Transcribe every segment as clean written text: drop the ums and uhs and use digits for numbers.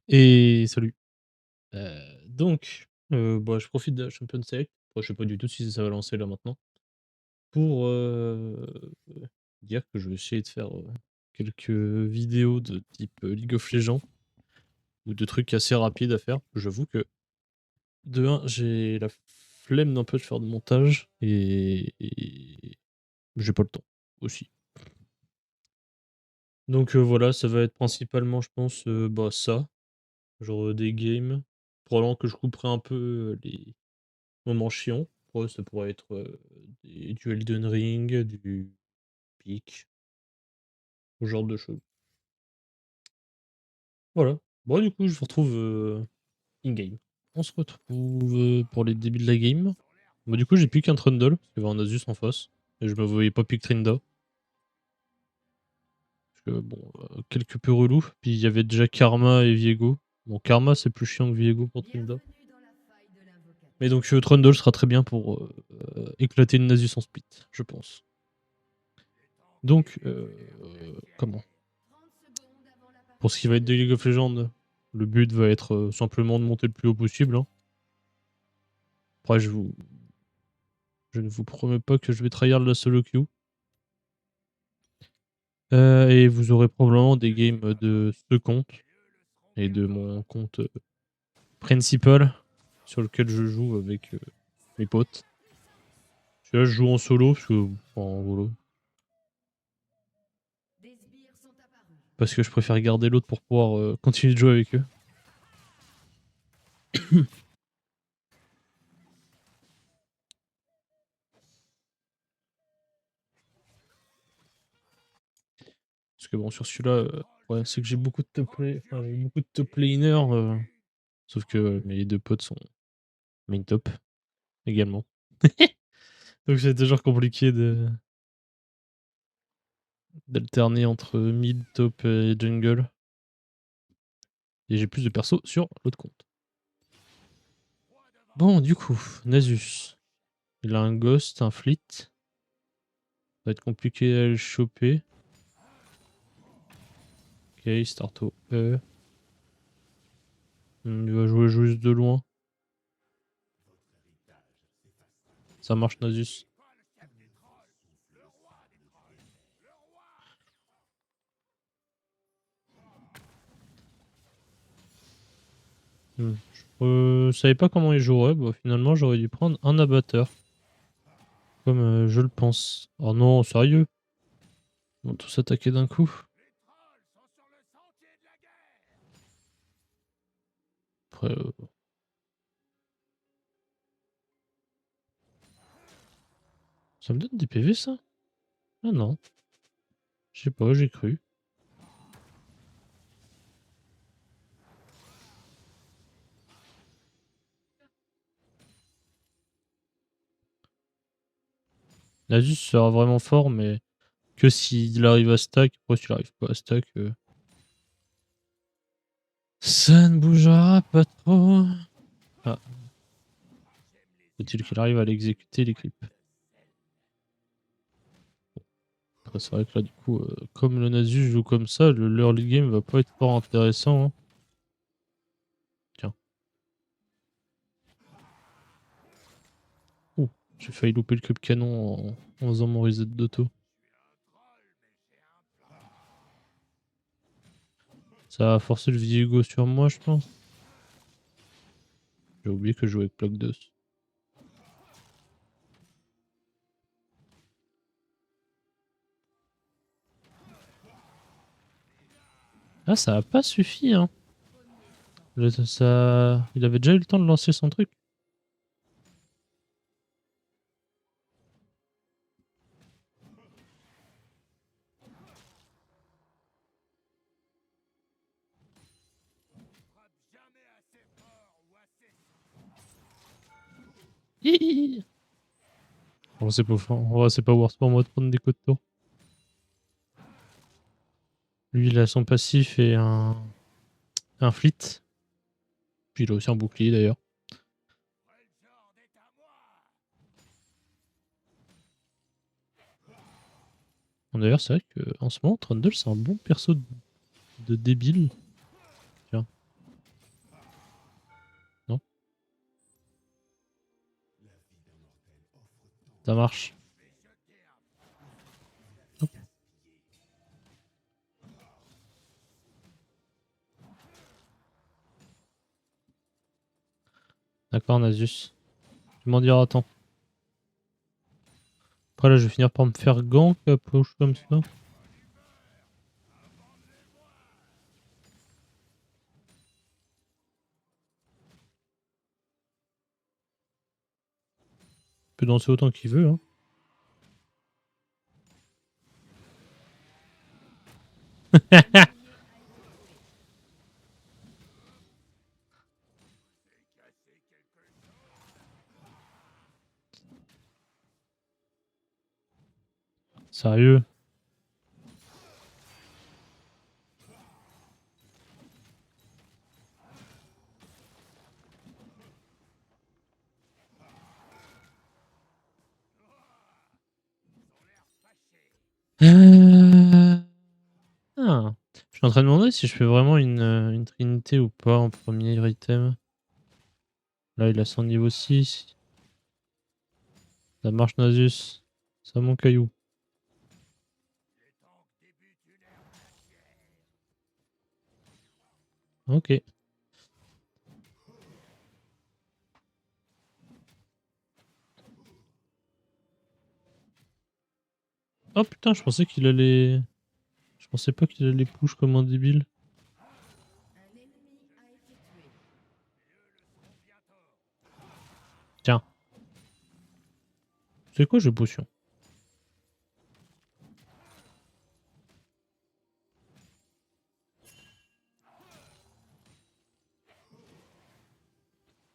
Et salut. Donc, je profite de la Champions League, enfin, je sais pas du tout si ça va lancer là maintenant, pour, dire que je vais essayer de faire, quelques vidéos de type, League of Legends ou de trucs assez rapides à faire. J'avoue que de un, j'ai la flemme d'un peu de faire de montage et j'ai pas le temps aussi. Donc, voilà, ça va être principalement je pense, ça, genre, des games, probablement que je couperai un peu, les moment chiant. Ouais, ça pourrait être, du Elden Ring, du Peak, ce genre de choses. Voilà. Bon, du coup, je vous retrouve, in-game. On se retrouve, pour les débuts de la game. Bah, du coup, j'ai plus qu'un Trundle, parce qu'il y avait un Asus en face, et je me voyais pas pick Trinda. Parce que bon, quelque peu relou. Puis il y avait déjà Karma et Viego. Bon, Karma, c'est plus chiant que Viego pour Trinda. Mais donc, Trundle sera très bien pour, éclater une Nasus en split, je pense. Donc, comment? Pour ce qui va être de League of Legends, le but va être simplement de monter le plus haut possible, hein. Après, je ne vous promets pas que je vais tryhard la solo queue. Et vous aurez probablement des games de ce compte et de mon compte principal sur lequel je joue avec mes potes. Celui-là, je joue en solo parce que je préfère garder l'autre pour pouvoir continuer de jouer avec eux. Parce que bon, sur celui-là, ouais, c'est que j'ai beaucoup de beaucoup de top laners, sauf que mes deux potes sont main top également. Donc c'est toujours compliqué d'alterner entre mid, top et jungle. Et j'ai plus de persos sur l'autre compte. Bon, du coup, Nasus. Il a un ghost, un fleet. Ça va être compliqué à le choper. Ok, start au E. Il va jouer juste de loin. Ça marche, Nasus. Je savais pas comment il jouerait. Bah, finalement, j'aurais dû prendre un abatteur. Comme je le pense. Oh non, sérieux? Ils vont tous attaquer d'un coup. Après, ça me donne des PV, ça? Ah non. Je sais pas, j'ai cru. Nasus sera vraiment fort, mais que s'il arrive à stack. Après, s'il arrive pas à stack, ça ne bougera pas trop. Ah, faut-il qu'il arrive à l'exécuter, les creeps. Après, c'est vrai que là, du coup, comme le Nasus joue comme ça, le early game va pas être fort intéressant, hein. Tiens. Ouh, j'ai failli louper le cube canon en faisant mon reset d'auto. Ça a forcé le Viego sur moi, je pense. J'ai oublié que je jouais avec Block 2. Ah, ça a pas suffi, hein. Il avait déjà eu le temps de lancer son truc. Hihi. Bon, c'est pas fort. Ouais, c'est pas worth pour moi de prendre des coups de tour. Lui, il a son passif et un fleet. Puis il a aussi un bouclier d'ailleurs. Bon, d'ailleurs, c'est vrai qu'en ce moment, Trundle, c'est un bon perso de débile. Tiens. Ça marche. Hop. D'accord, Nasus. Tu m'en diras tant. Après là, je vais finir par me faire gank, push comme ça. Il peut danser autant qu'il veut, hein. Sérieux? Ah. Je suis en train de demander si je fais vraiment une trinité ou pas en premier item. Là, il a son niveau 6. Ça marche, Nasus. Ça, mon caillou. Ok. Oh putain, je pensais qu'il allait... Je pensais pas qu'il allait push comme un débile. Tiens. C'est quoi, j'ai potion?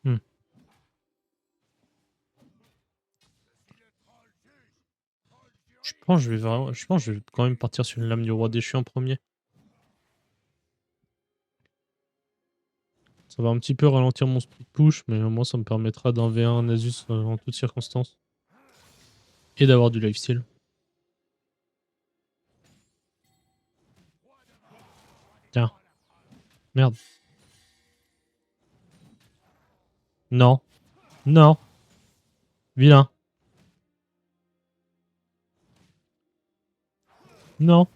Hmm. Je pense que je vais quand même partir sur une lame du roi déchu en premier. Ça va un petit peu ralentir mon speed push, mais au moins ça me permettra d'un V1 Nasus en toutes circonstances. Et d'avoir du lifesteal. Tiens. Merde. Non. Non. Vilain. Non.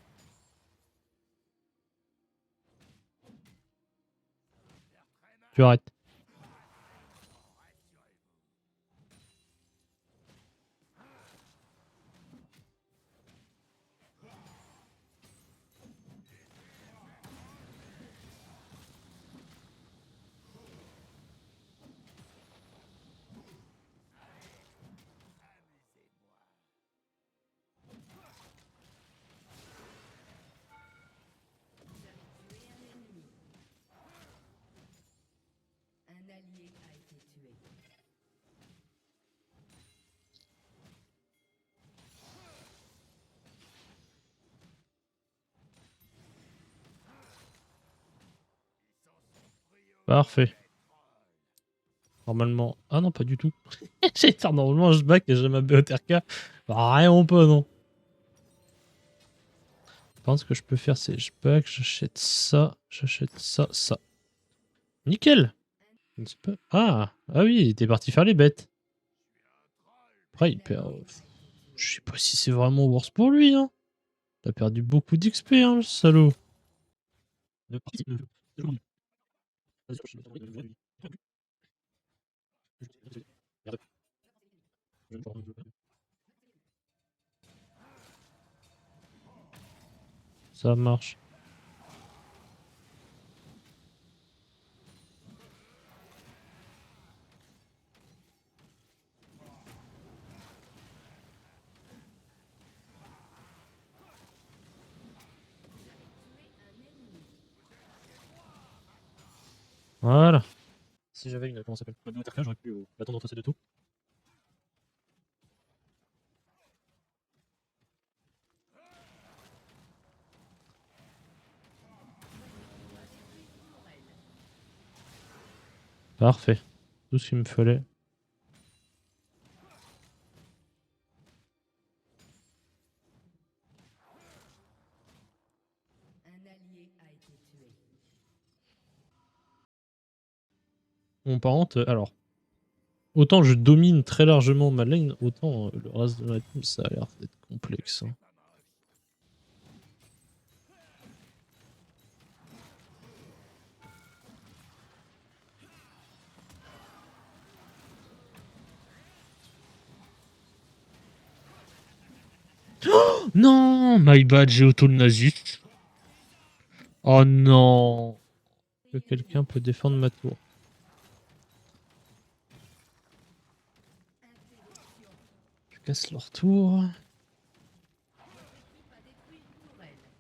Tu arrêtes. Parfait. Normalement... Ah non, pas du tout. J'ai dire, normalement, je back et j'ai ma BOTRK. Bah, rien ou pas, non. Je pense que je peux faire, c'est je back, j'achète ça, ça. Nickel. Ah, ah oui, il était parti faire les bêtes. Après, il perd... Je sais pas si c'est vraiment worse pour lui, hein. Il a perdu beaucoup d'XP, hein, le salaud. Ça marche. Voilà. Si j'avais une, comment ça s'appelle, ma BOTRK, j'aurais pu l'attendre entre ces deux tours. Parfait. Tout ce qu'il me fallait. Bon, par contre, alors, Autant je domine très largement ma lane, autant le reste de ma team, ça a l'air d'être complexe, hein. Non, my bad, j'ai auto le Nasus. Oh non. Que quelqu'un peut défendre ma tour. Je casse leur tour.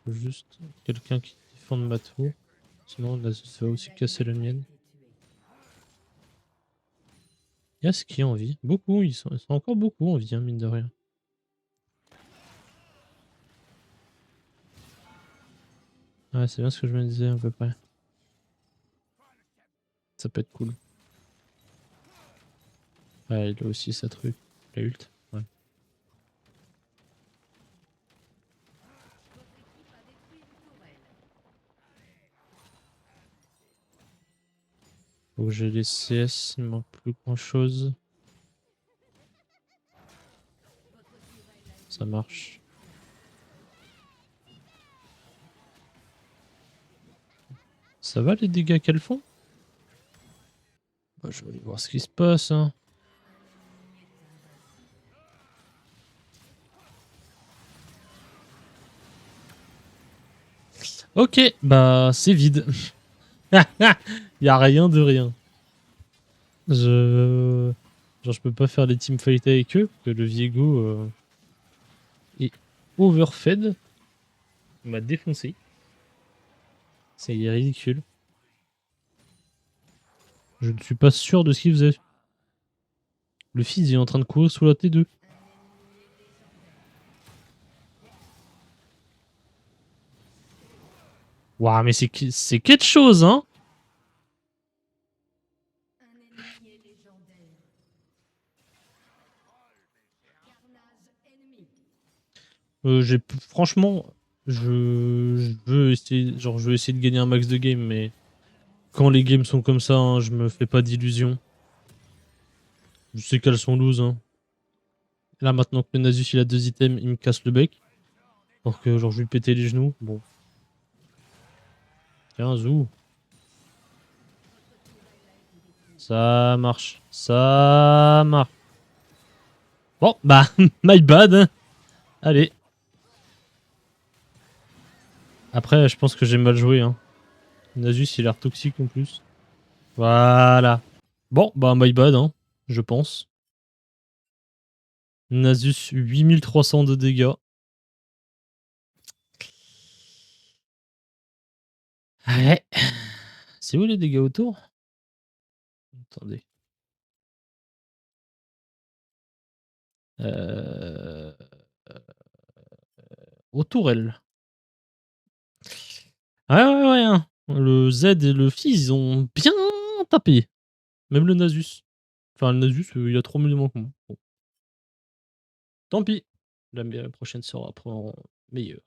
Faut juste quelqu'un qui défende ma tour. Sinon, Nasus va aussi casser la mienne. Il y a ce qui est en vie. Beaucoup, ils sont encore beaucoup en vie, hein, mine de rien. Ouais, c'est bien ce que je me disais à peu près. Ça peut être cool. Ouais, il a aussi sa truc. La ult. Ouais. Donc j'ai les CS, il me manque plus grand chose. Ça marche. Ça va les dégâts qu'elles font? Bah, je vais aller voir ce qui se passe, hein. Ok, bah c'est vide. Y a rien de rien. Genre je peux pas faire les teamfights avec eux, que le Viego est overfed. Il m'a défoncé. C'est ridicule. Je ne suis pas sûr de ce qu'il faisait. Le fils il est en train de courir sous la T2. Waouh, mais c'est quelque chose, hein. Franchement, je veux essayer, genre je veux essayer de gagner un max de games, mais quand les games sont comme ça, hein, je me fais pas d'illusions. Je sais qu'elles sont loose, hein. Là maintenant que le Nasus il a 2 items, il me casse le bec. Alors que genre je lui péter les genoux. Bon. Tiens, zou. Ça marche. Ça marche. Bon, bah, my bad, hein. Allez. Après, je pense que j'ai mal joué, hein. Nasus, il a l'air toxique en plus. Voilà. Bon, bah, my bad, hein. Je pense. Nasus, 8300 de dégâts. Ouais. C'est où les dégâts autour? Attendez. Euh... Autour, elle. Ouais, ouais, ouais, hein. Le Z et le Fizz, ils ont bien tapé. Même le Nasus. Enfin, le Nasus, il a 3000 de moins que moi. Bon. Tant pis. La prochaine sera meilleure.